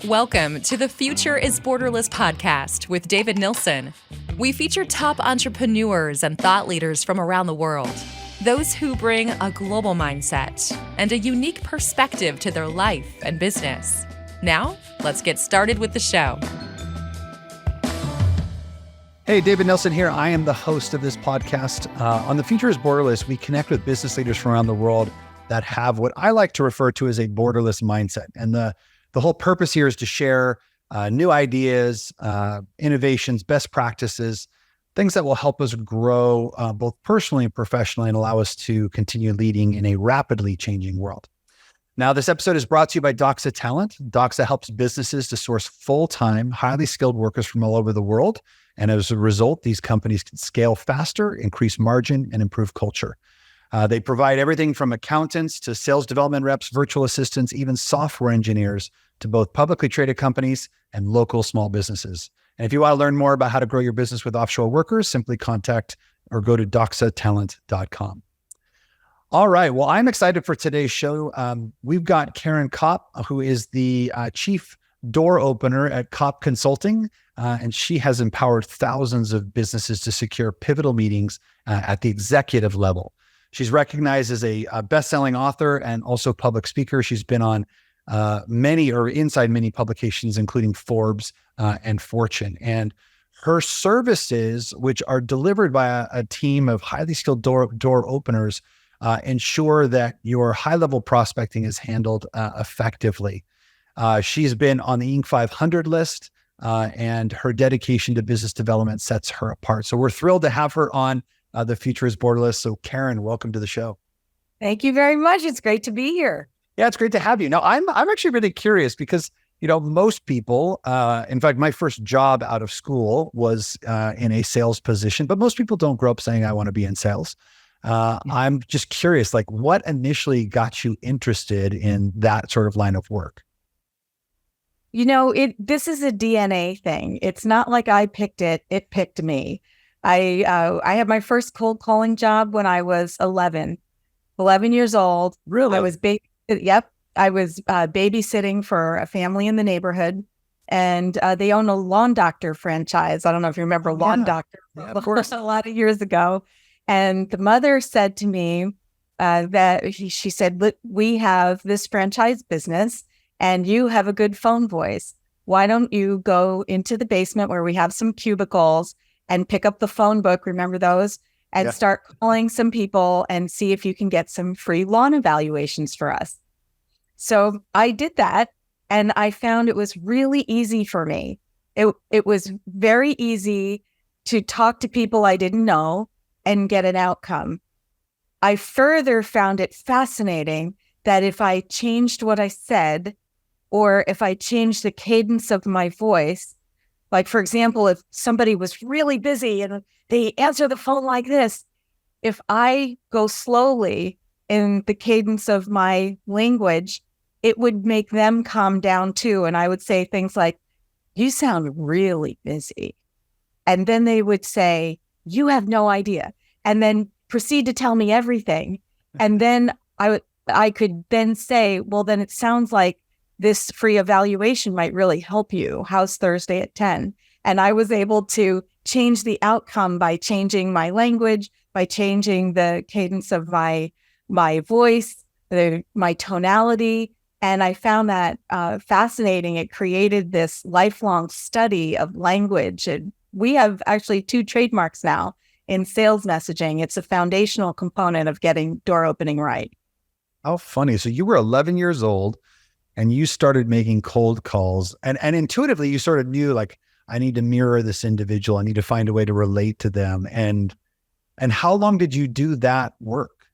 Welcome to the Future is Borderless podcast with David Nilssen. We feature top entrepreneurs and thought leaders from around the world, those who bring a global mindset and a unique perspective to their life and business. Now, let's get started with the show. Hey, David Nilssen here. I am the host of this podcast. On the Future is Borderless, we connect with business leaders from around the world that have what I like to refer to as a borderless mindset. And the whole purpose here is to share new ideas, innovations, best practices, things that will help us grow both personally and professionally and allow us to continue leading in a rapidly changing world. Now, this episode is brought to you by Doxa Talent. Doxa helps businesses to source full-time, highly skilled workers from all over the world. And as a result, these companies can scale faster, increase margin, and improve culture. They provide everything from accountants to sales development reps, virtual assistants, even software engineers to both publicly traded companies and local small businesses. And if you want to learn more about how to grow your business with offshore workers, simply contact or go to doxatalent.com. All right. Well, I'm excited for today's show. We've got Caryn Kopp, who is the chief door opener at Kopp Consulting, and she has empowered thousands of businesses to secure pivotal meetings at the executive level. She's recognized as a best-selling author and also public speaker. She's been on inside many publications, including Forbes and Fortune. And her services, which are delivered by a team of highly skilled door openers, ensure that your high-level prospecting is handled effectively. She's been on the Inc. 500 list, and her dedication to business development sets her apart. So we're thrilled to have her on The Future is Borderless. So Caryn, welcome to the show. Thank you very much. It's great to be here. Yeah, it's great to have you. Now, I'm actually really curious because, most people, in fact, my first job out of school was in a sales position, but most people don't grow up saying, I want to be in sales. I'm just curious, what initially got you interested in that sort of line of work? This is a DNA thing. It's not like I picked it. It picked me. I had my first cold calling job when I was 11 years old. Really? I was babysitting for a family in the neighborhood, and they own a lawn doctor franchise. I don't know if you remember Lawn Doctor. Yeah, of course. A lot of years ago. And the mother said to me she said, "Look, we have this franchise business and you have a good phone voice. Why don't you go into the basement where we have some cubicles and pick up the phone book," remember those, and start calling some people and see if you can get some free lawn evaluations for us. So I did that, and I found it was really easy for me. It was very easy to talk to people I didn't know and get an outcome. I further found it fascinating that if I changed what I said, or if I changed the cadence of my voice, like, for example, if somebody was really busy and they answer the phone like this, if I go slowly in the cadence of my language, it would make them calm down too. And I would say things like, "You sound really busy." And then they would say, "You have no idea." And then proceed to tell me everything. And then I could then say, "Well, then it sounds like this free evaluation might really help you. How's Thursday at 10? And I was able to change the outcome by changing my language, by changing the cadence of my voice, my tonality. And I found that fascinating. It created this lifelong study of language. And we have actually 2 trademarks now in sales messaging. It's a foundational component of getting door opening right. How funny. So you were 11 years old and you started making cold calls, and intuitively you sort of knew, I need to mirror this individual. I need to find a way to relate to them. And how long did you do that work?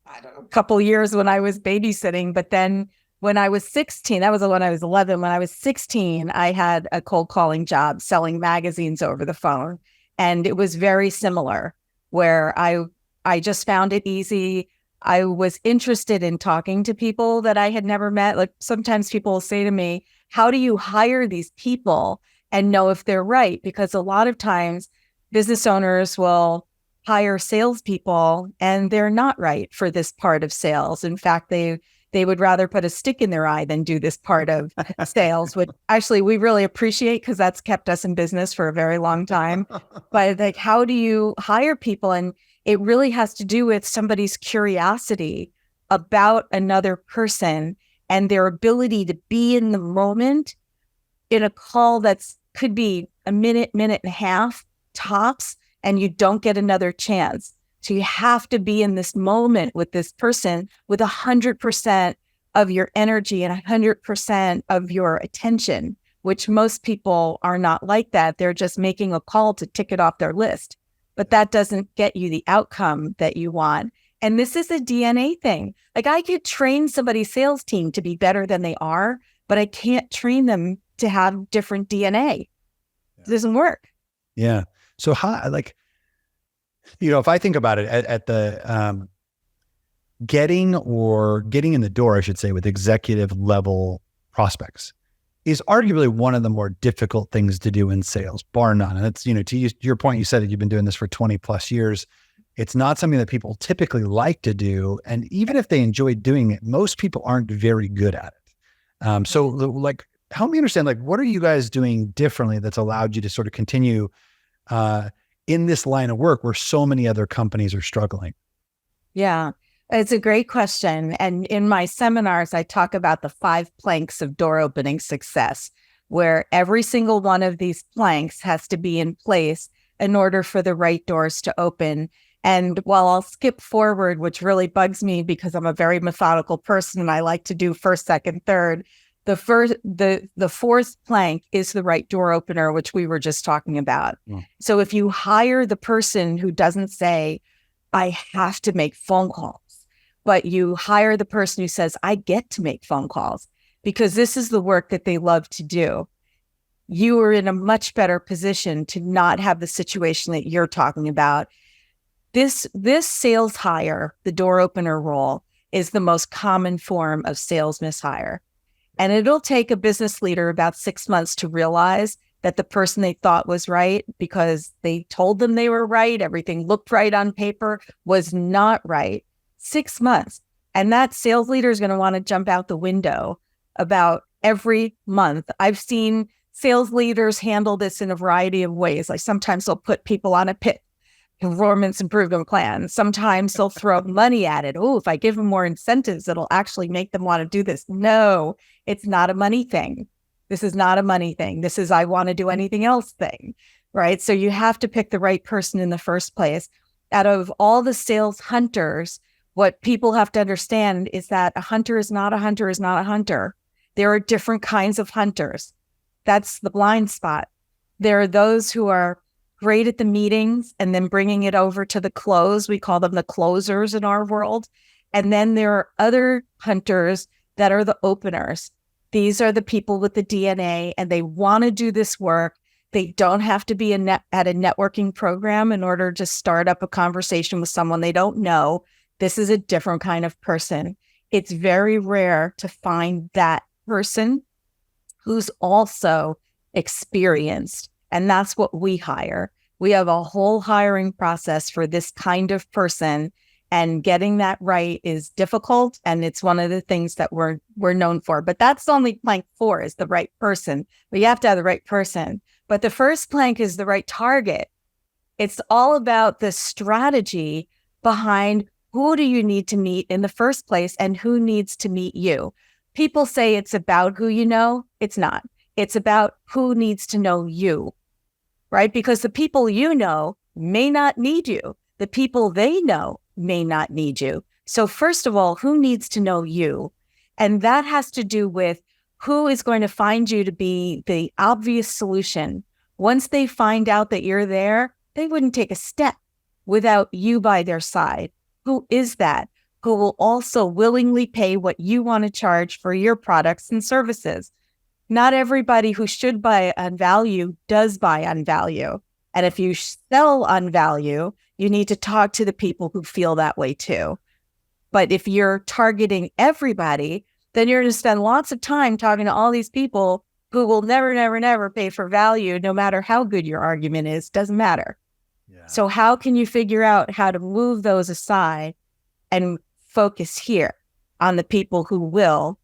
I don't know, a couple years when I was babysitting, but then when I was 16, that was when I was 11. When I was 16, I had a cold calling job selling magazines over the phone. And it was very similar, where I just found it easy. I was interested in talking to people that I had never met. Like, sometimes people will say to me, "How do you hire these people and know if they're right?" Because a lot of times business owners will hire salespeople and they're not right for this part of sales. In fact, they They would rather put a stick in their eye than do this part of sales, which actually we really appreciate because that's kept us in business for a very long time. But like, how do you hire people? And it really has to do with somebody's curiosity about another person and their ability to be in the moment in a call that's could be a minute, minute and a half tops, and you don't get another chance. So you have to be in this moment with this person with 100% of your energy and 100% of your attention, which most people are not like that. They're just making a call to tick it off their list, but that doesn't get you the outcome that you want. And this is a DNA thing. Like, I could train somebody's sales team to be better than they are, but I can't train them to have different DNA. It doesn't work. Yeah. So how, like, if I think about it at the getting in the door, I should say, with executive level prospects is arguably one of the more difficult things to do in sales, bar none. And it's, to your point, you said that you've been doing this for 20 plus years. It's not something that people typically like to do. And even if they enjoy doing it, most people aren't very good at it. So like, help me understand, like, what are you guys doing differently that's allowed you to sort of continue in this line of work where so many other companies are struggling? Yeah, it's a great question. And in my seminars, I talk about the 5 planks of door opening success, where every single one of these planks has to be in place in order for the right doors to open. And while I'll skip forward, which really bugs me because I'm a very methodical person and I like to do first, second, third, the 4th plank is the right door opener, which we were just talking about. So if you hire the person who doesn't say, I have to make phone calls, but you hire the person who says, I get to make phone calls because this is the work that they love to do, you are in a much better position to not have the situation that you're talking about. This sales hire, the door opener role, is the most common form of sales mishire. And it'll take a business leader about 6 months to realize that the person they thought was right, because they told them they were right, everything looked right on paper, was not right. 6 months. And that sales leader is going to want to jump out the window about every month. I've seen sales leaders handle this in a variety of ways. Like, sometimes they'll put people on a performance improvement plan. Sometimes they'll throw money at it. Oh, if I give them more incentives, it'll actually make them want to do this. No, it's not a money thing. This is not a money thing. This is, I want to do anything else thing, right? So you have to pick the right person in the first place. Out of all the sales hunters, what people have to understand is that a hunter is not a hunter is not a hunter. There are different kinds of hunters. That's the blind spot. There are those who are great at the meetings and then bringing it over to the close. We call them the closers in our world. And then there are other hunters that are the openers. These are the people with the DNA, and they want to do this work. They don't have to be at a networking program in order to start up a conversation with someone they don't know. This is a different kind of person. It's very rare to find that person who's also experienced. And that's what we hire. We have a whole hiring process for this kind of person, and getting that right is difficult. And it's one of the things that we're known for. But that's only plank 4 is the right person. But you have to have the right person. But the first plank is the right target. It's all about the strategy behind who do you need to meet in the first place and who needs to meet you. People say it's about who you know. It's not. It's about who needs to know you, right? Because the people you know may not need you. The people they know may not need you. So first of all, who needs to know you? And that has to do with who is going to find you to be the obvious solution. Once they find out that you're there, they wouldn't take a step without you by their side. Who is that? Who will also willingly pay what you want to charge for your products and services. Not everybody who should buy on value does buy on value. And if you sell on value, you need to talk to the people who feel that way too. But if you're targeting everybody, then you're going to spend lots of time talking to all these people who will never, never, never pay for value, no matter how good your argument is. Doesn't matter. Yeah. So how can you figure out how to move those aside and focus here? on the people who will,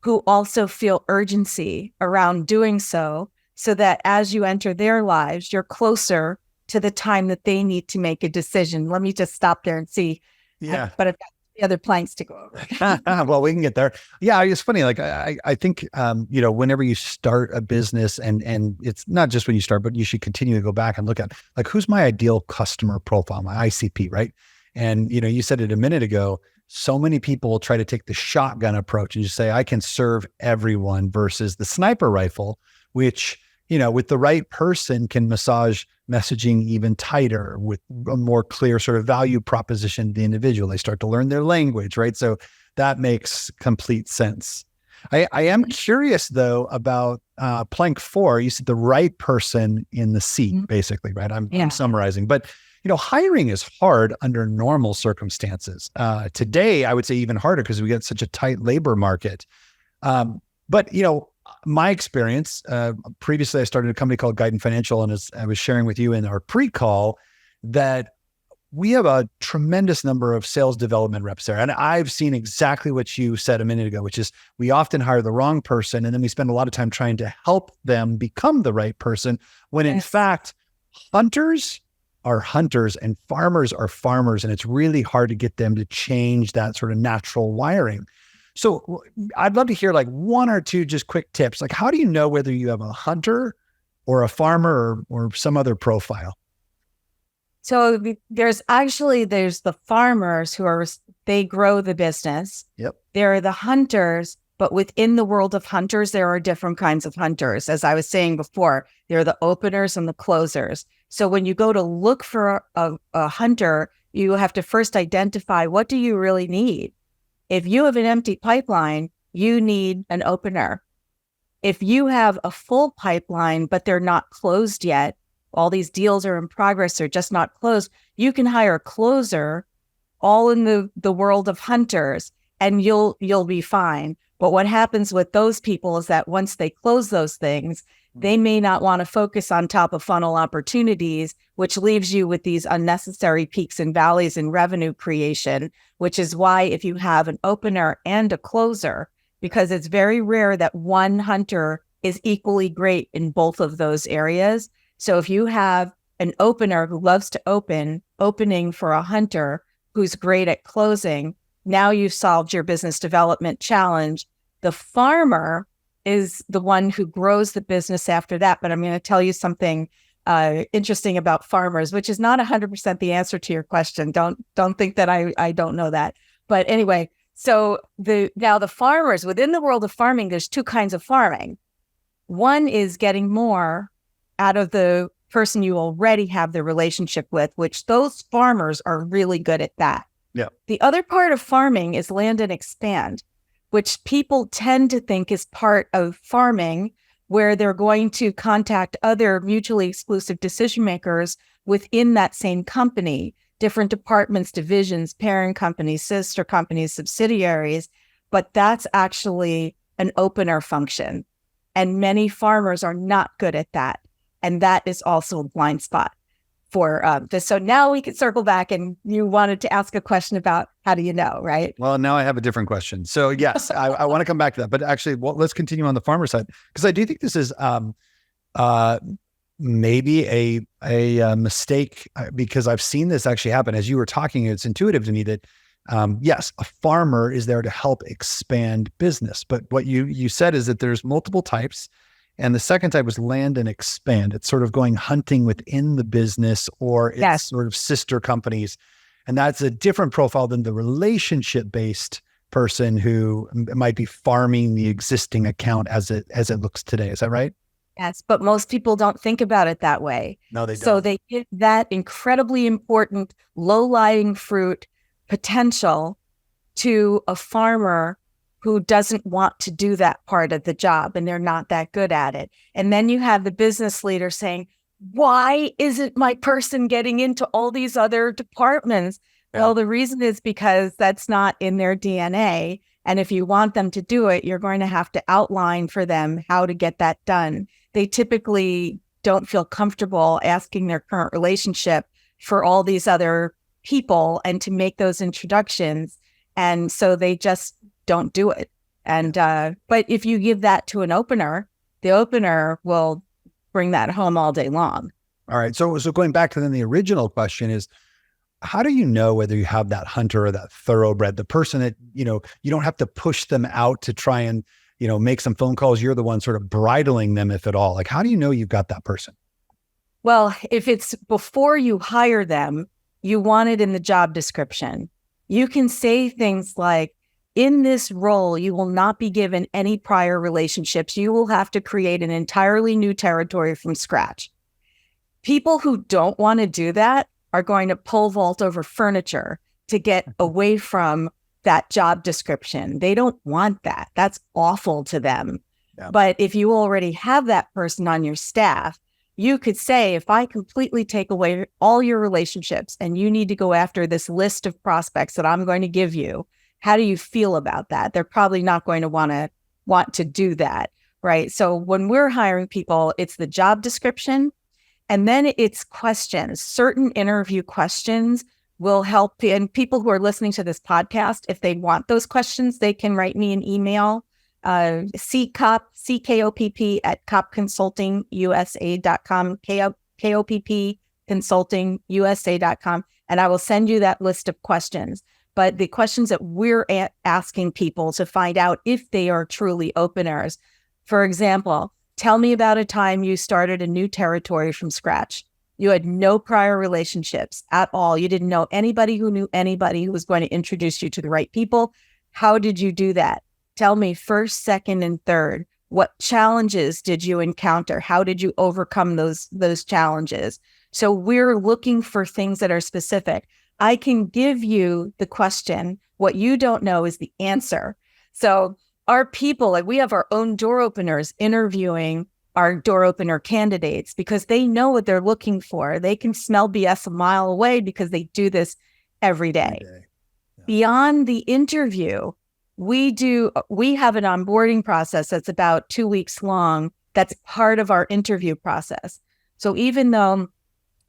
who also feel urgency around doing so that as you enter their lives, you're closer to the time that they need to make a decision. Let me just stop there and see. Yeah. But I've got the other planks to go over. Well, we can get there. Yeah, it's funny. Like I think, whenever you start a business, and it's not just when you start, but you should continue to go back and look at like, who's my ideal customer profile, my ICP, right? And, you said it a minute ago, so many people try to take the shotgun approach and just say, I can serve everyone versus the sniper rifle, which, with the right person can massage messaging even tighter with a more clear sort of value proposition to the individual. They start to learn their language, right? So that makes complete sense. I am curious though about plank 4. You said the right person in the seat, basically, right? I'm summarizing, but hiring is hard under normal circumstances. Today, I would say even harder because we get such a tight labor market. But my experience, previously I started a company called Guidance Financial, and as I was sharing with you in our pre-call, that we have a tremendous number of sales development reps there. And I've seen exactly what you said a minute ago, which is we often hire the wrong person, and then we spend a lot of time trying to help them become the right person, when in fact, hunters are hunters and farmers are farmers, and it's really hard to get them to change that sort of natural wiring. So I'd love to hear like one or two just quick tips. Like, how do you know whether you have a hunter or a farmer or some other profile? So there's the farmers who they grow the business. Yep. There are the hunters, but within the world of hunters, there are different kinds of hunters. As I was saying before, there are the openers and the closers. So when you go to look for a hunter, you have to first identify, what do you really need? If you have an empty pipeline, you need an opener. If you have a full pipeline, but they're not closed yet, all these deals are in progress, they're just not closed, you can hire a closer, all in the world of hunters, and you'll be fine. But what happens with those people is that once they close those things, they may not want to focus on top of funnel opportunities, which leaves you with these unnecessary peaks and valleys in revenue creation, which is why if you have an opener and a closer, because it's very rare that one hunter is equally great in both of those areas. So if you have an opener who loves to opening for a hunter who's great at closing, now you've solved your business development challenge. The farmer is the one who grows the business after that. But I'm going to tell you something interesting about farmers, which is not 100% the answer to your question. Don't think that I don't know that. But anyway, so the farmers, within the world of farming, there's two kinds of farming. One is getting more out of the person you already have the relationship with, which those farmers are really good at that. Yeah. The other part of farming is land and expand, which people tend to think is part of farming, where they're going to contact other mutually exclusive decision makers within that same company, different departments, divisions, parent companies, sister companies, subsidiaries. But that's actually an opener function. And many farmers are not good at that. And that is also a blind spot for this. So now we can circle back, and you wanted to ask a question about how do you know, right? Well, now I have a different question. So yes, I want to come back to that, but actually, let's continue on the farmer side, because I do think this is maybe a mistake, because I've seen this actually happen. As you were talking, it's intuitive to me that yes, a farmer is there to help expand business. But what you said is that there's multiple types. And the second type was land and expand. It's sort of going hunting within the business, or it's sort of sister companies. And that's a different profile than the relationship-based person who might be farming the existing account as it looks today. Is that right? Yes, but most people don't think about it that way. No, they don't. So they give that incredibly important low-lying fruit potential to a farmer who doesn't want to do that part of the job, and they're not that good at it. And then you have the business leader saying, why isn't my person getting into all these other departments? Yeah. Well, the reason is because that's not in their DNA. And if you want them to do it, you're going to have to outline for them how to get that done. They typically don't feel comfortable asking their current relationship for all these other people and to make those introductions. And so they just don't do it. And but if you give that to an opener, the opener will bring that home all day long. All right. So going back to then the original question is, how do you know whether you have that hunter or that thoroughbred, the person that, you don't have to push them out to try and, make some phone calls. You're the one sort of bridling them, if at all. Like, how do you know you've got that person? Well, if it's before you hire them, you want it in the job description. You can say things like, in this role, you will not be given any prior relationships. You will have to create an entirely new territory from scratch. People who don't want to do that are going to pole vault over furniture to get away from that job description. They don't want that. That's awful to them. Yeah. But if you already have that person on your staff, you could say, if I completely take away all your relationships and you need to go after this list of prospects that I'm going to give you, how do you feel about that? They're probably not going to want to do that, right? So when we're hiring people, it's the job description, and then it's questions. Certain interview questions will help. And people who are listening to this podcast, if they want those questions, they can write me an email, Kopp, CKOPP at koppconsultingusa.com, KOPP consultingusa.com, and I will send you that list of questions. But the questions that we're asking people to find out if they are truly openers, for example, tell me about a time you started a new territory from scratch. You had no prior relationships at all. You didn't know anybody who knew anybody who was going to introduce you to the right people. How did you do that? Tell me first, second, and third. What challenges did you encounter? How did you overcome those challenges? So we're looking for things that are specific. I can give you the question. What you don't know is the answer. So our people, like we have our own door openers interviewing our door opener candidates because they know what they're looking for. They can smell BS a mile away because they do this every day. Yeah. Beyond the interview, we have an onboarding process that's about 2 weeks long. That's part of our interview process. So even though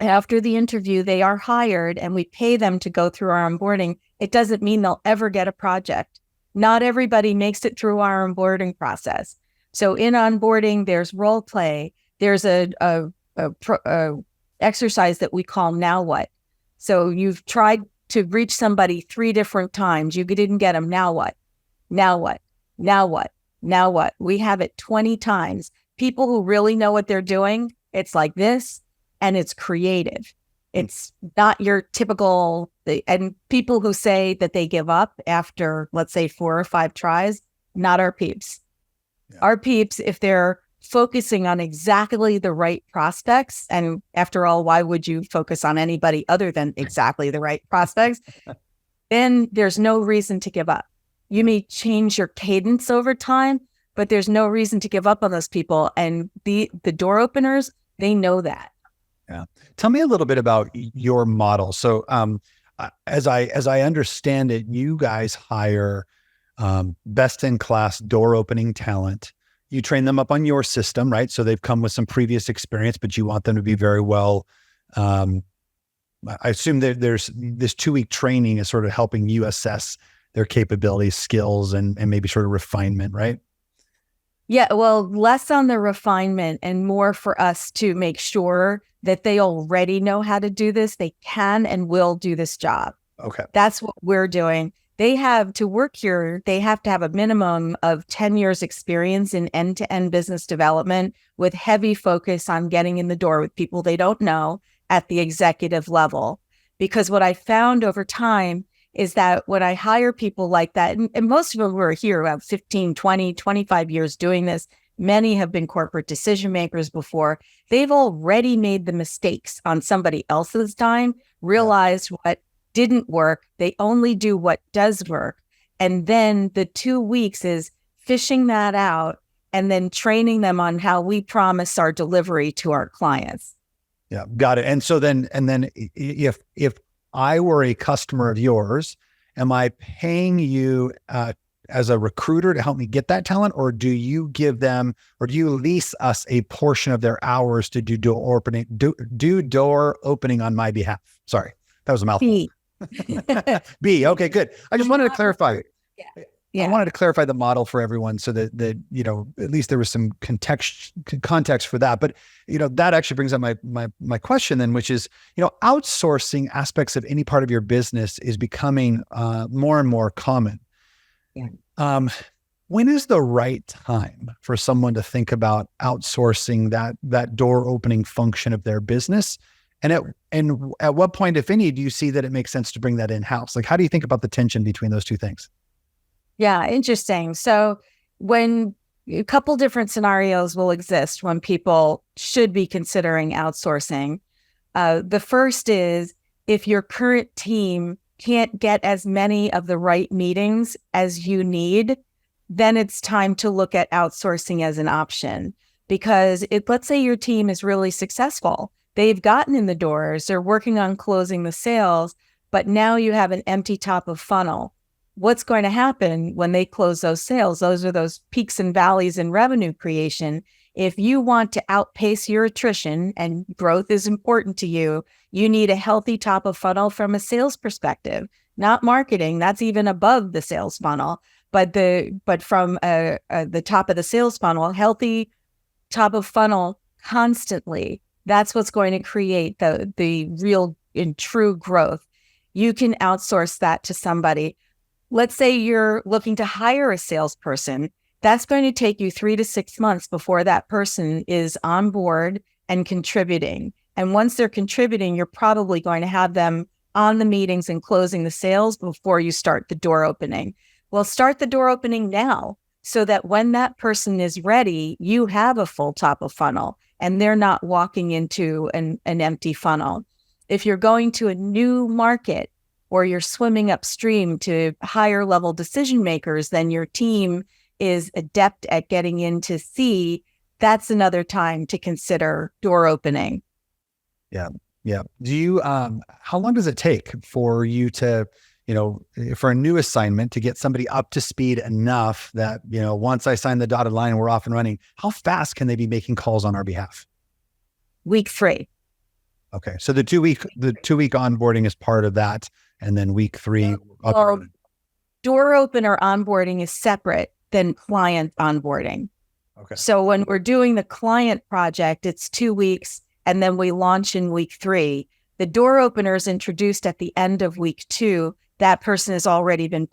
after the interview, they are hired and we pay them to go through our onboarding, it doesn't mean they'll ever get a project. Not everybody makes it through our onboarding process. So in onboarding, there's role play. There's a exercise that we call Now What? So you've tried to reach somebody 3 different times. You didn't get them. Now what? Now what? Now what? Now what? We have it 20 times. People who really know what they're doing, it's like this, and it's creative. It's not your typical, and people who say that they give up after, let's say, 4 or 5 tries, not our peeps. Yeah. Our peeps, if they're focusing on exactly the right prospects, and after all, why would you focus on anybody other than exactly the right prospects? Then there's no reason to give up. You may change your cadence over time, but there's no reason to give up on those people. And the door openers, they know that. Yeah. Tell me a little bit about your model. So as I understand it, you guys hire best in class door opening talent. You train them up on your system, right? So they've come with some previous experience, but you want them to be very well. I assume that there's this 2-week training is sort of helping you assess their capabilities, skills, and maybe sort of refinement, right? Yeah, well, less on the refinement and more for us to make sure that they already know how to do this. They can and will do this job. Okay. That's what we're doing. They have to work here. They have to have a minimum of 10 years experience in end-to-end business development with heavy focus on getting in the door with people they don't know at the executive level. Because what I found over time is that when I hire people like that, and most of them were here about 15, 20, 25 years doing this, many have been corporate decision makers before. They've already made the mistakes on somebody else's time, realized what didn't work. They only do what does work. And then the 2 weeks is fishing that out and then training them on how we promise our delivery to our clients. Yeah, got it. And so then if I were a customer of yours, am I paying you as a recruiter to help me get that talent, or do you give them, or do you lease us a portion of their hours to do door opening on my behalf? Sorry, that was a mouthful. B. B. Okay, good. I just wanted to clarify. Yeah. Yeah. I wanted to clarify the model for everyone so that at least there was some context for that. But that actually brings up my question then, which is, outsourcing aspects of any part of your business is becoming more and more common. Yeah. When is the right time for someone to think about outsourcing that door opening function of their business? And at what point, if any, do you see that it makes sense to bring that in-house? Like, how do you think about the tension between those two things? Yeah, interesting. So when a couple different scenarios will exist when people should be considering outsourcing. The first is if your current team can't get as many of the right meetings as you need, then it's time to look at outsourcing as an option. Because let's say your team is really successful. They've gotten in the doors, they're working on closing the sales, but now you have an empty top of funnel. What's going to happen when they close those sales? Those are those peaks and valleys in revenue creation. If you want to outpace your attrition and growth is important to you, you need a healthy top of funnel from a sales perspective, not marketing. That's even above the sales funnel. But from the top of the sales funnel, healthy top of funnel constantly. That's what's going to create the real and true growth. You can outsource that to somebody. Let's say you're looking to hire a salesperson. That's going to take you 3 to 6 months before that person is on board and contributing. And once they're contributing, you're probably going to have them on the meetings and closing the sales before you start the door opening. Well, start the door opening now so that when that person is ready, you have a full top of funnel and they're not walking into an empty funnel. If you're going to a new market or you're swimming upstream to higher level decision makers, then your team is adept at getting into sea, that's another time to consider door opening. Yeah. Yeah. Do you, how long does it take for you to, for a new assignment to get somebody up to speed enough that, once I sign the dotted line and we're off and running, how fast can they be making calls on our behalf? Week 3. Okay. So the 2-week onboarding is part of that. And then week 3. Or door opener onboarding is separate than client onboarding. Okay. So when we're doing the client project, it's 2 weeks and then we launch in week 3. The door opener is introduced at the end of week 2. That person has already been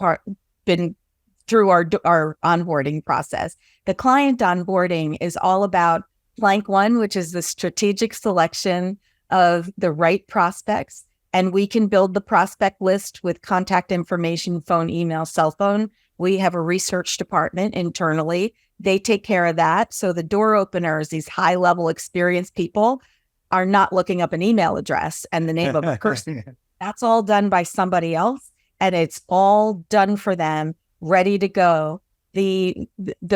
through our onboarding process. The client onboarding is all about plank 1, which is the strategic selection of the right prospects. And we can build the prospect list with contact information, phone, email, cell phone. We have a research department internally. They take care of that. So the door openers, these high-level experienced people, are not looking up an email address and the name of a person. That's all done by somebody else. And it's all done for them, ready to go. The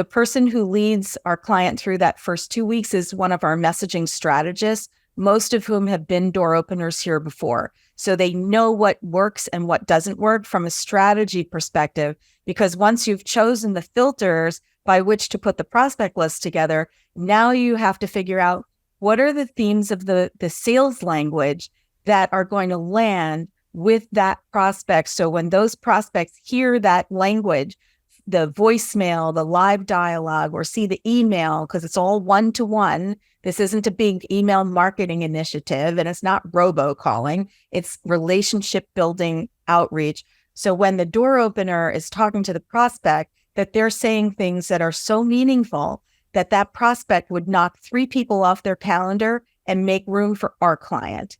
person who leads our client through that first 2 weeks is one of our messaging strategists, most of whom have been door openers here before. So they know what works and what doesn't work from a strategy perspective, because once you've chosen the filters by which to put the prospect list together, now you have to figure out what are the themes of the sales language that are going to land with that prospect. So when those prospects hear that language, the voicemail, the live dialogue, or see the email, because it's all one-to-one. This isn't a big email marketing initiative, and it's not robocalling. It's relationship building outreach. So when the door opener is talking to the prospect, that they're saying things that are so meaningful that that prospect would knock 3 people off their calendar and make room for our client.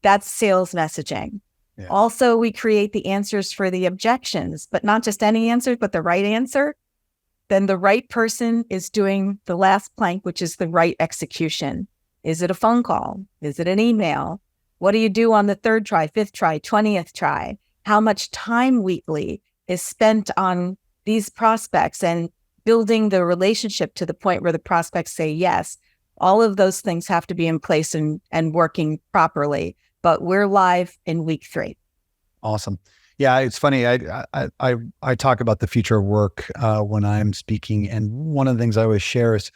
That's sales messaging. Yeah. Also, we create the answers for the objections, but not just any answer, but the right answer. Then the right person is doing the last plank, which is the right execution. Is it a phone call? Is it an email? What do you do on the 3rd try, 5th try, 20th try? How much time weekly is spent on these prospects and building the relationship to the point where the prospects say yes? All of those things have to be in place and working properly. But we're live in week 3. Awesome. Yeah, it's funny. I talk about the future of work when I'm speaking, and one of the things I always share is,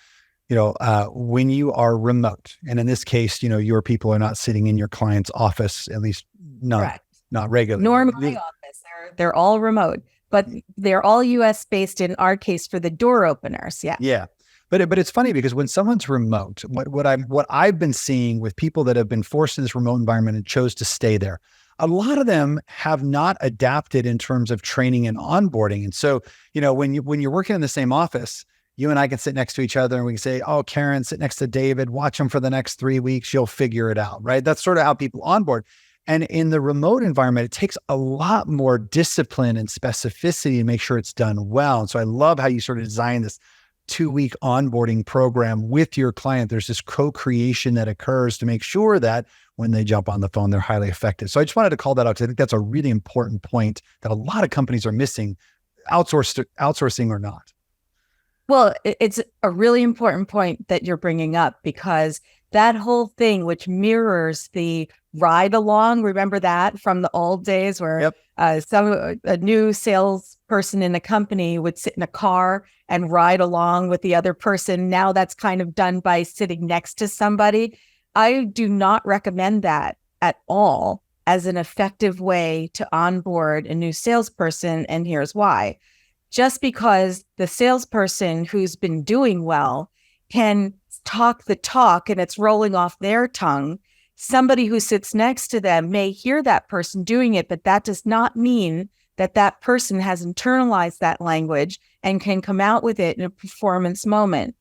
when you are remote, and in this case, your people are not sitting in your client's office, at least not regularly. Nor my office. They're all remote. but they're all US based in our case for the door openers. Yeah. Yeah. But it's funny because when someone's remote, what I've been seeing with people that have been forced in this remote environment and chose to stay there, a lot of them have not adapted in terms of training and onboarding. And so, when you're working in the same office, you and I can sit next to each other and we can say, oh, Caryn, sit next to David, watch him for the next 3 weeks. You'll figure it out, right? That's sort of how people onboard. And in the remote environment, it takes a lot more discipline and specificity to make sure it's done well. And so I love how you sort of design this 2-week onboarding program with your client. There's this co-creation that occurs to make sure that when they jump on the phone, they're highly effective. So I just wanted to call that out because I think that's a really important point that a lot of companies are missing, outsourcing or not. Well, it's a really important point that you're bringing up because that whole thing, which mirrors the ride along, remember that from the old days where a new salesperson in a company would sit in a car and ride along with the other person. Now that's kind of done by sitting next to somebody. I do not recommend that at all as an effective way to onboard a new salesperson. And here's why. Just because the salesperson who's been doing well can talk the talk and it's rolling off their tongue, somebody who sits next to them may hear that person doing it, but that does not mean that that person has internalized that language and can come out with it in a performance moment.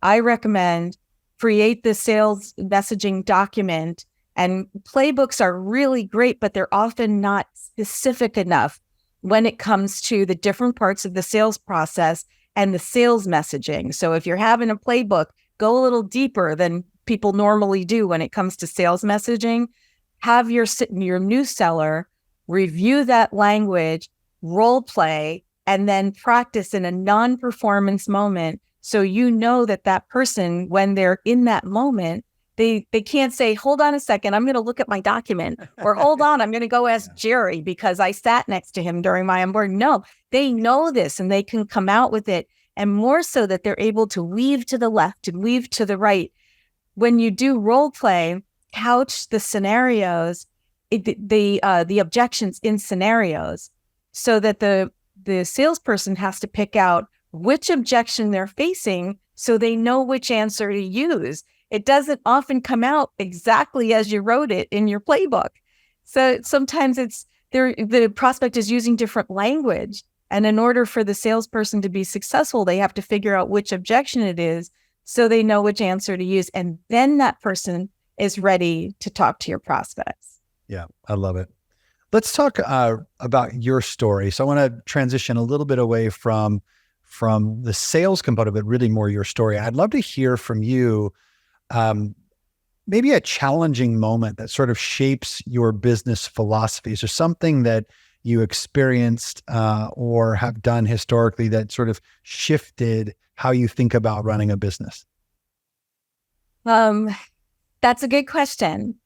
I recommend create the sales messaging document, and playbooks are really great, but they're often not specific enough when it comes to the different parts of the sales process and the sales messaging. So if you're having a playbook, go a little deeper than people normally do when it comes to sales messaging. Have your new seller review that language, role play, and then practice in a non-performance moment. So you know that person, when they're in that moment, they can't say, hold on a second, I'm going to look at my document, or hold on, I'm going to go ask Jerry because I sat next to him during my onboarding. No, they know this and they can come out with it. And more so that they're able to weave to the left and weave to the right. When you do role play, couch the scenarios, the objections in scenarios, so that the salesperson has to pick out which objection they're facing so they know which answer to use. It doesn't often come out exactly as you wrote it in your playbook. So sometimes the prospect is using different language. And in order for the salesperson to be successful, they have to figure out which objection it is so they know which answer to use. And then that person is ready to talk to your prospects. Yeah, I love it. Let's talk about your story. So I want to transition a little bit away from the sales component, but really more your story. I'd love to hear from you maybe a challenging moment that sort of shapes your business philosophies, or something that you experienced or have done historically that sort of shifted how you think about running a business. That's a good question.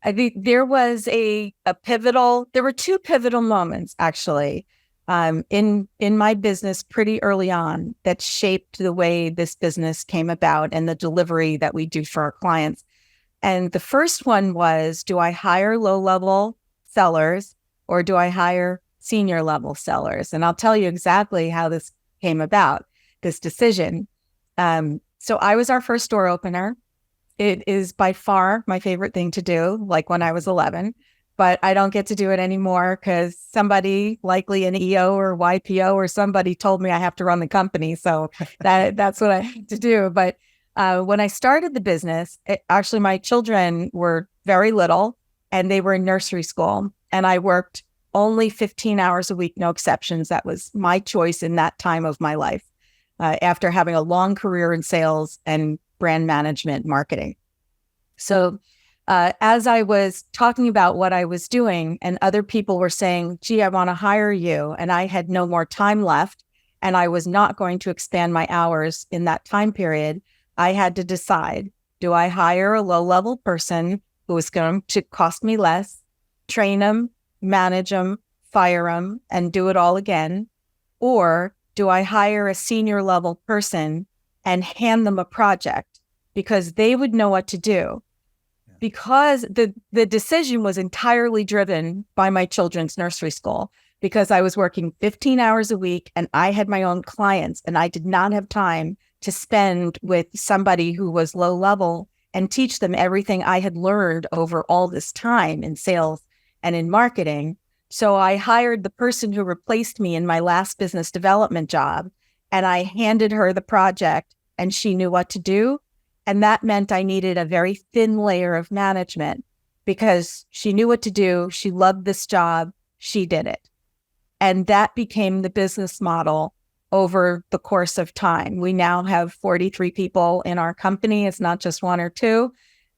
I think there was there were two pivotal moments actually in my business pretty early on that shaped the way this business came about and the delivery that we do for our clients. And the first one was, do I hire low-level sellers or do I hire senior level sellers? And I'll tell you exactly how this came about, this decision. So I was our first door opener. It is by far my favorite thing to do, like when I was 11, but I don't get to do it anymore because somebody, likely an EO or YPO or somebody, told me I have to run the company. So that's what I have to do. But when I started the business, actually my children were very little and they were in nursery school, and I worked only 15 hours a week, no exceptions. That was my choice in that time of my life, after having a long career in sales and brand management marketing. So as I was talking about what I was doing and other people were saying, gee, I want to hire you, and I had no more time left and I was not going to expand my hours in that time period, I had to decide, do I hire a low-level person who is going to cost me less, train them, manage them, fire them, and do it all again? Or do I hire a senior level person and hand them a project because they would know what to do? Because the decision was entirely driven by my children's nursery school. because I was working 15 hours a week and I had my own clients and I did not have time to spend with somebody who was low level and teach them everything I had learned over all this time in sales and in marketing. So I hired the person who replaced me in my last business development job, and I handed her the project and she knew what to do. And that meant I needed a very thin layer of management because she knew what to do. She loved this job. She did it. And that became the business model over the course of time. We now have 43 people in our company. It's not just one or two.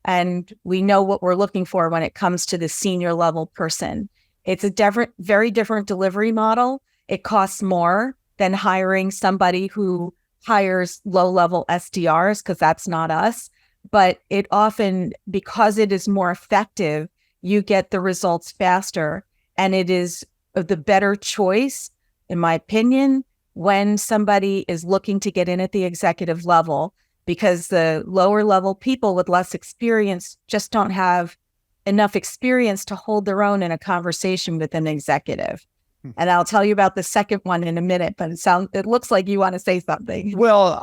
And we know what we're looking for when it comes to the senior level person. It's a very different delivery model. It costs more than hiring somebody who hires low-level SDRs, because that's not us. But it often, because it is more effective, you get the results faster. And it is the better choice, in my opinion, when somebody is looking to get in at the executive level, because the lower level people with less experience just don't have enough experience to hold their own in a conversation with an executive. And I'll tell you about the second one in a minute, but it looks like you want to say something. Well,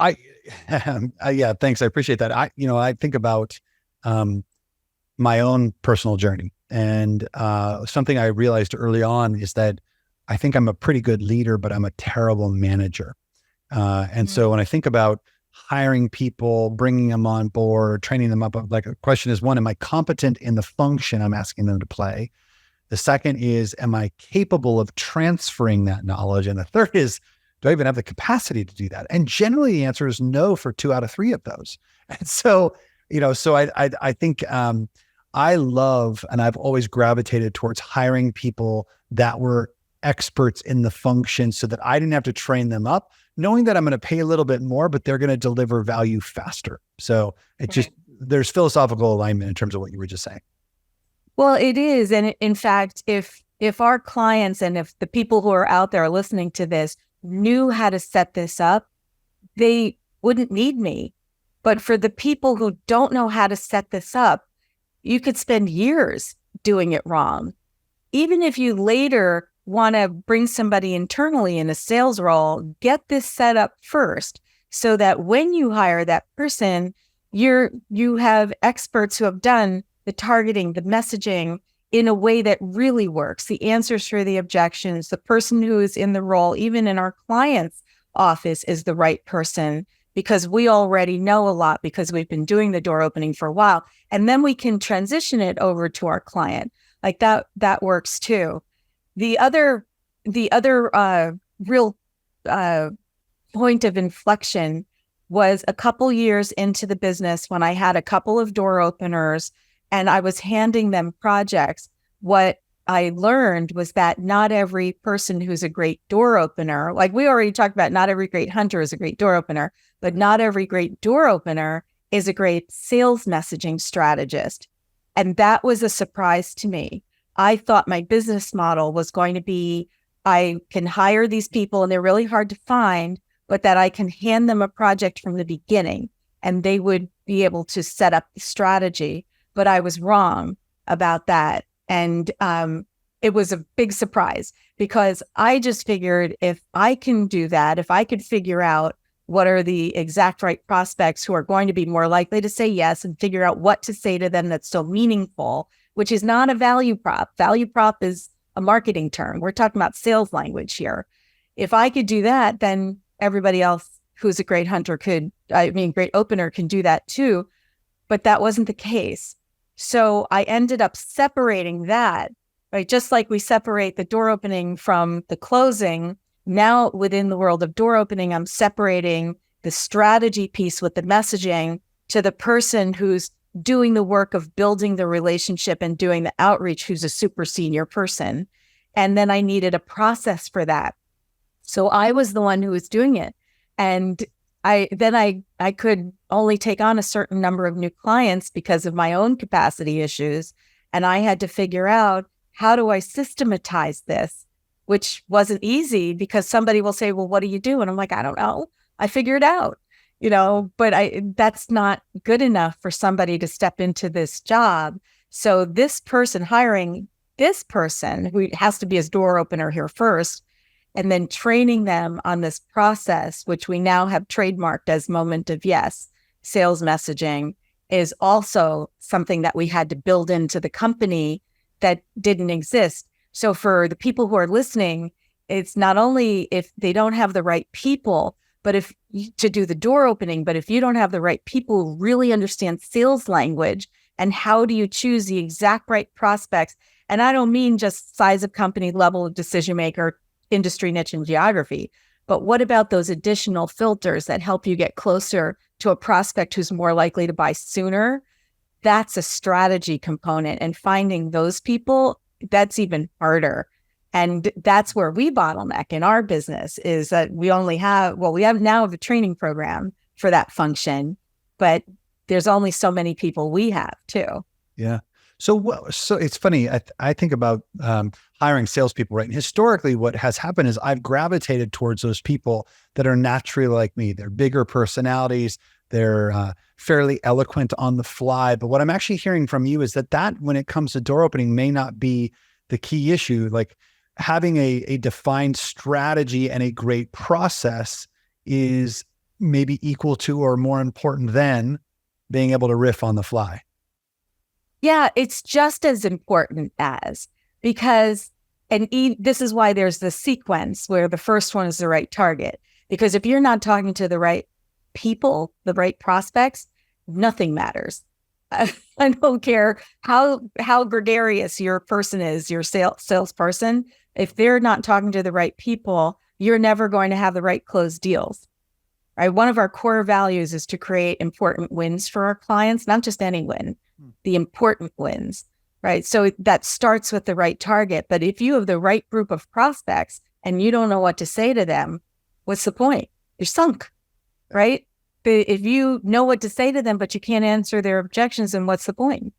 yeah, thanks. I appreciate that. I think about my own personal journey, and something I realized early on is that I think I'm a pretty good leader, but I'm a terrible manager. So when I think about hiring people, bringing them on board, training them up, like a question is, one, am I competent in the function I'm asking them to play? The second is, am I capable of transferring that knowledge? And the third is, do I even have the capacity to do that? And generally the answer is no for 2 out of 3 of those. And so, I think I love, and I've always gravitated towards hiring people that were experts in the function so that I didn't have to train them up, knowing that I'm going to pay a little bit more, but they're going to deliver value faster. So there's philosophical alignment in terms of what you were just saying. Well, it is. And in fact, if our clients and if the people who are out there listening to this knew how to set this up, they wouldn't need me. But for the people who don't know how to set this up, you could spend years doing it wrong. Even if you later want to bring somebody internally in a sales role, get this set up first so that when you hire that person, you have experts who have done the targeting, the messaging in a way that really works, the answers for the objections, the person who is in the role, even in our client's office, is the right person, because we already know a lot because we've been doing the door opening for a while. And then we can transition it over to our client. Like that works too. The other real point of inflection was a couple years into the business when I had a couple of door openers and I was handing them projects. What I learned was that not every person who's a great door opener, like we already talked about, not every great hunter is a great door opener, but not every great door opener is a great sales messaging strategist. And that was a surprise to me. I thought my business model was going to be, I can hire these people and they're really hard to find, but that I can hand them a project from the beginning and they would be able to set up the strategy. But I was wrong about that. And it was a big surprise because I just figured if I can do that, if I could figure out what are the exact right prospects who are going to be more likely to say yes and figure out what to say to them that's still meaningful, which is not a value prop. Value prop is a marketing term. We're talking about sales language here. If I could do that, then everybody else who's a great hunter great opener can do that too. But that wasn't the case. So I ended up separating that, right? Just like we separate the door opening from the closing. Now within the world of door opening, I'm separating the strategy piece with the messaging to the person who's doing the work of building the relationship and doing the outreach, who's a super senior person. And then I needed a process for that. So I was the one who was doing it. And I could only take on a certain number of new clients because of my own capacity issues. And I had to figure out, how do I systematize this? Which wasn't easy because somebody will say, well, what do you do? And I'm like, I don't know. I figure it out, but that's not good enough for somebody to step into this job. So this person hiring this person who has to be his door opener here first, and then training them on this process, which we now have trademarked as moment of yes, sales messaging, is also something that we had to build into the company that didn't exist. So for the people who are listening, it's not only if they don't have the right people, but if to do the door opening, but if you don't have the right people who really understand sales language and how do you choose the exact right prospects. And I don't mean just size of company, level of decision maker, industry, niche, and geography, but what about those additional filters that help you get closer to a prospect who's more likely to buy sooner? That's a strategy component. And finding those people, that's even harder. And that's where we bottleneck in our business, is that we have now a training program for that function, but there's only so many people we have too. Yeah. So it's funny. I think about hiring salespeople, right? And historically, what has happened is I've gravitated towards those people that are naturally like me. They're bigger personalities. They're fairly eloquent on the fly. But what I'm actually hearing from you is that when it comes to door opening may not be the key issue. Like having a defined strategy and a great process is maybe equal to or more important than being able to riff on the fly. Yeah, it's just as important as, because, this is why there's the sequence where the first one is the right target. Because if you're not talking to the right people, the right prospects, nothing matters. I don't care how gregarious your person is, your salesperson. If they're not talking to the right people, you're never going to have the right closed deals. Right? One of our core values is to create important wins for our clients, not just any win, the important wins, right? So that starts with the right target. But if you have the right group of prospects and you don't know what to say to them, what's the point? You're sunk, right? But if you know what to say to them, but you can't answer their objections, then what's the point?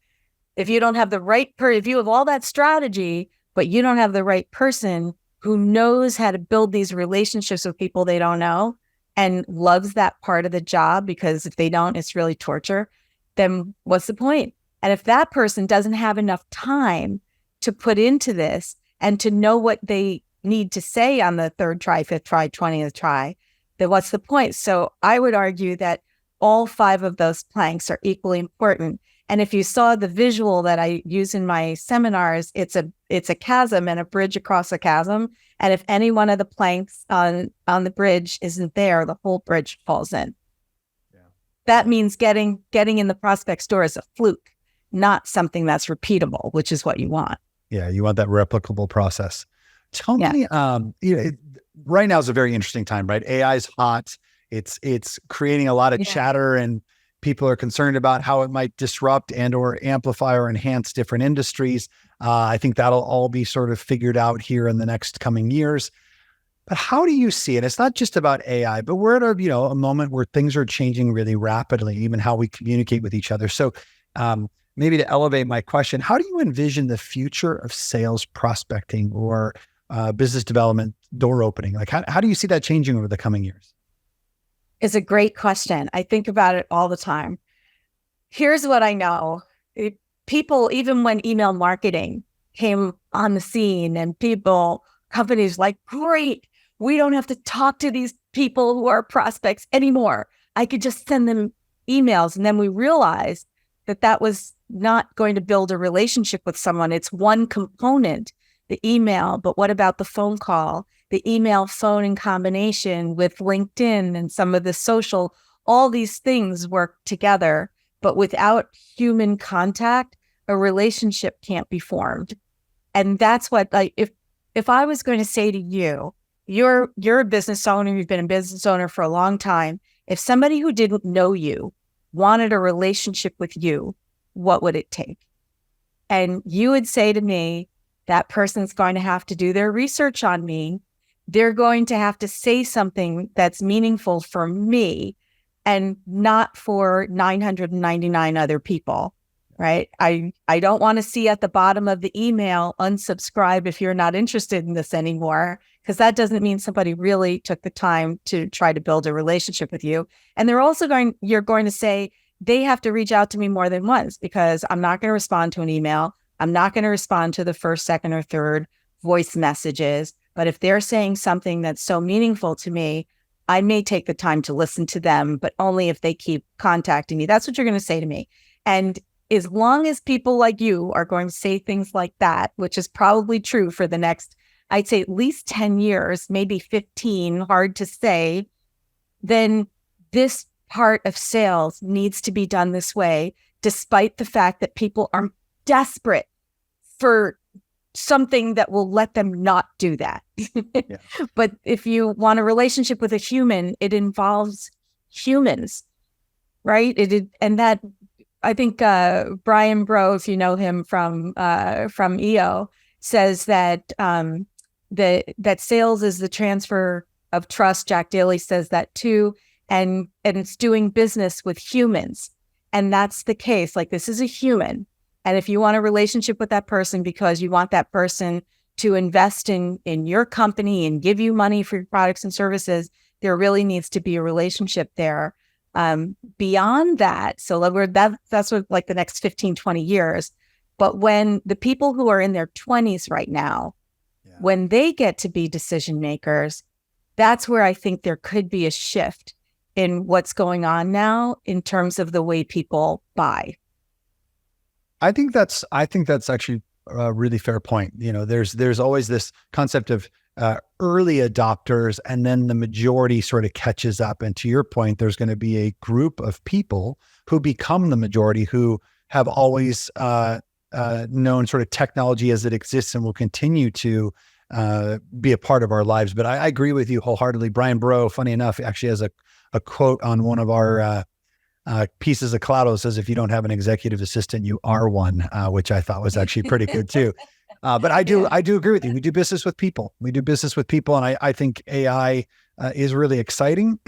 If you don't have the right if you have all that strategy, but you don't have the right person who knows how to build these relationships with people they don't know and loves that part of the job, because if they don't, it's really torture, then what's the point? And if that person doesn't have enough time to put into this and to know what they need to say on the third try, fifth try, 20th try, then what's the point? So I would argue that all 5 of those planks are equally important. And if you saw the visual that I use in my seminars, it's a chasm and a bridge across a chasm. And if any one of the planks on the bridge isn't there, the whole bridge falls in. Yeah. That means getting in the prospect's door is a fluke, not something that's repeatable, which is what you want. Yeah, you want that replicable process. Tell me, right now is a very interesting time, right? AI is hot. It's creating a lot of chatter, and people are concerned about how it might disrupt and or amplify or enhance different industries. I think that'll all be sort of figured out here in the next coming years. But how do you see it? It's not just about AI, but we're at a moment where things are changing really rapidly, even how we communicate with each other. So maybe to elevate my question, how do you envision the future of sales prospecting or business development door opening? Like how do you see that changing over the coming years? It's a great question. I think about it all the time. Here's what I know. People, even when email marketing came on the scene and companies like, great, we don't have to talk to these people who are prospects anymore. I could just send them emails. And then we realized that was not going to build a relationship with someone. It's one component, the email, but what about the phone call? The email, phone in combination with LinkedIn and some of the social, all these things work together, but without human contact, a relationship can't be formed. And that's what, if I was going to say to you, you're a business owner, you've been a business owner for a long time. If somebody who didn't know you wanted a relationship with you, what would it take? And you would say to me, that person's going to have to do their research on me. They're going to have to say something that's meaningful for me and not for 999 other people, right? I don't want to see at the bottom of the email, unsubscribe if you're not interested in this anymore, because that doesn't mean somebody really took the time to try to build a relationship with you. And you're going to say, they have to reach out to me more than once, because I'm not going to respond to an email. I'm not going to respond to the first, second, or third voice messages. But if they're saying something that's so meaningful to me, I may take the time to listen to them, but only if they keep contacting me. That's what you're going to say to me. And as long as people like you are going to say things like that, which is probably true for the next, I'd say at least 10 years, maybe 15, hard to say, then this part of sales needs to be done this way, despite the fact that people are desperate for something that will let them not do that. Yeah. But if you want a relationship with a human, it involves humans, right? And that, I think Brian Bro, if you know him from EO, says that that sales is the transfer of trust. Jack Daly says that too, and it's doing business with humans, and that's the case. Like, this is a human. And if you want a relationship with that person because you want that person to invest in your company and give you money for your products and services, there really needs to be a relationship there. Beyond that, so that's what, like, the next 15, 20 years. But when the people who are in their 20s right now, when they get to be decision makers, that's where I think there could be a shift in what's going on now in terms of the way people buy. I think that's actually a really fair point. You know, there's always this concept of early adopters, and then the majority sort of catches up. And to your point, there's going to be a group of people who become the majority, who have always known sort of technology as it exists and will continue to be a part of our lives. But I agree with you wholeheartedly. Brian Bro, funny enough, actually has a quote on one of our pieces of collateral. Says, if you don't have an executive assistant, you are one, which I thought was actually pretty good too. But I do agree with you. We do business with people. And I think AI is really exciting.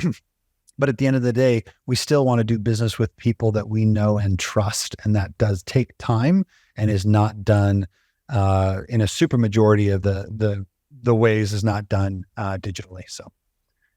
But at the end of the day, we still want to do business with people that we know and trust. And that does take time and is not done in a super majority of the ways is not done digitally.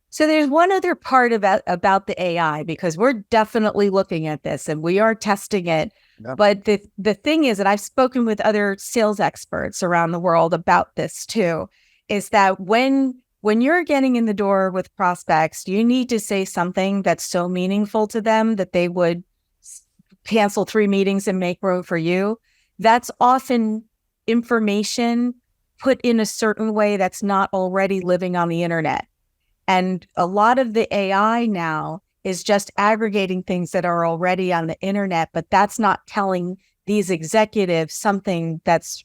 So there's one other part about the AI, because we're definitely looking at this and we are testing it. Yep. But the thing is, that I've spoken with other sales experts around the world about this too, is that when you're getting in the door with prospects, you need to say something that's so meaningful to them that they would cancel 3 meetings and make room for you. That's often information put in a certain way that's not already living on the internet. And a lot of the AI now is just aggregating things that are already on the internet, but that's not telling these executives something that's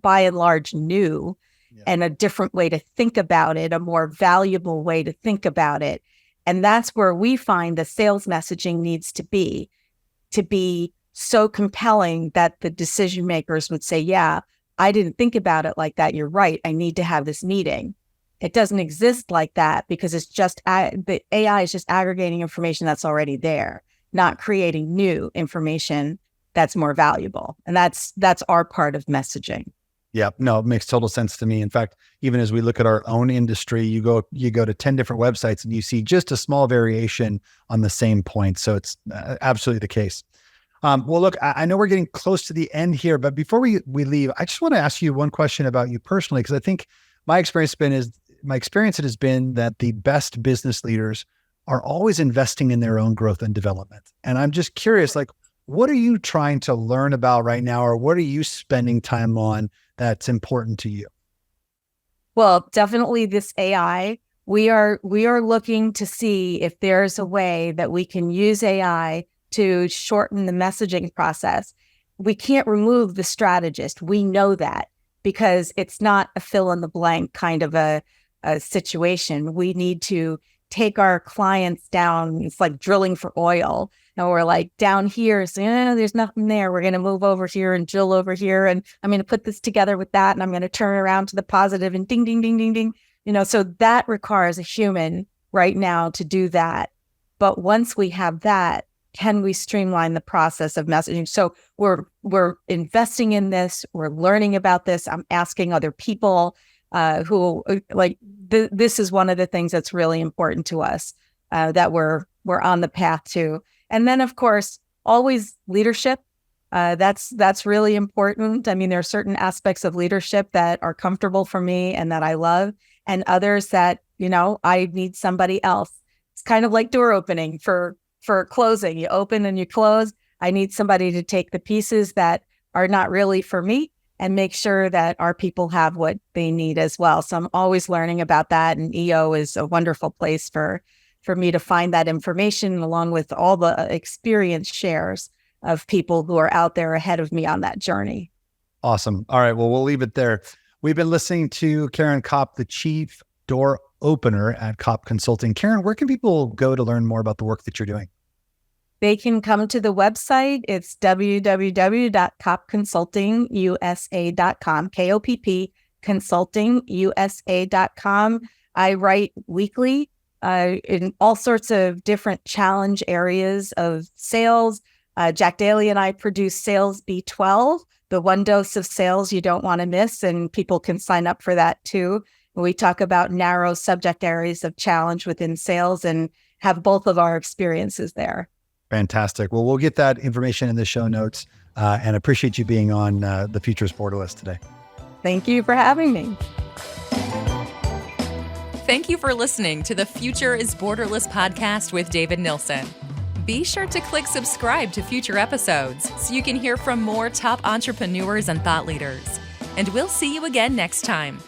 by and large new and a different way to think about it, a more valuable way to think about it. And that's where we find the sales messaging needs to be so compelling that the decision makers would say, yeah, I didn't think about it like that. You're right. I need to have this meeting. It doesn't exist like that because it's just the AI is just aggregating information that's already there, not creating new information that's more valuable. And that's our part of messaging. Yeah, no, it makes total sense to me. In fact, even as we look at our own industry, you go to 10 different websites and you see just a small variation on the same point. So it's absolutely the case. Well, look, I know we're getting close to the end here, but before we leave, I just want to ask you one question about you personally, because I think my experience has been that the best business leaders are always investing in their own growth and development. And I'm just curious, like, what are you trying to learn about right now, or what are you spending time on that's important to you? Well, definitely this AI. We are looking to see if there's a way that we can use AI to shorten the messaging process. We can't remove the strategist. We know that, because it's not a fill in the blank kind of a situation. We need to take our clients down. It's like drilling for oil. And we're like, down here, so there's nothing there. We're going to move over here and drill over here. And I'm going to put this together with that. And I'm going to turn around to the positive and ding, ding, ding, ding, ding. So that requires a human right now to do that. But once we have that, can we streamline the process of messaging? So we're investing in this. We're learning about this. I'm asking other people who this is one of the things that's really important to us that we're on the path to. And then, of course, always leadership. That's really important. I mean, there are certain aspects of leadership that are comfortable for me and that I love, and others that, I need somebody else. It's kind of like door opening for closing. You open and you close. I need somebody to take the pieces that are not really for me and make sure that our people have what they need as well. So I'm always learning about that. And EO is a wonderful place for me to find that information, along with all the experience shares of people who are out there ahead of me on that journey. Awesome. All right. Well, we'll leave it there. We've been listening to Caryn Kopp, the Chief Door Opener at Kopp Consulting. Caryn, where can people go to learn more about the work that you're doing? They can come to the website. It's www.koppconsultingusa.com, Kopp consultingusa.com. I write weekly in all sorts of different challenge areas of sales. Jack Daly and I produce Sales B12, the one dose of sales you don't want to miss, and people can sign up for that too. We talk about narrow subject areas of challenge within sales and have both of our experiences there. Fantastic. Well, we'll get that information in the show notes, and appreciate you being on The Future is Borderless today. Thank you for having me. Thank you for listening to the Future is Borderless podcast with David Nilssen. Be sure to click subscribe to future episodes so you can hear from more top entrepreneurs and thought leaders. And we'll see you again next time.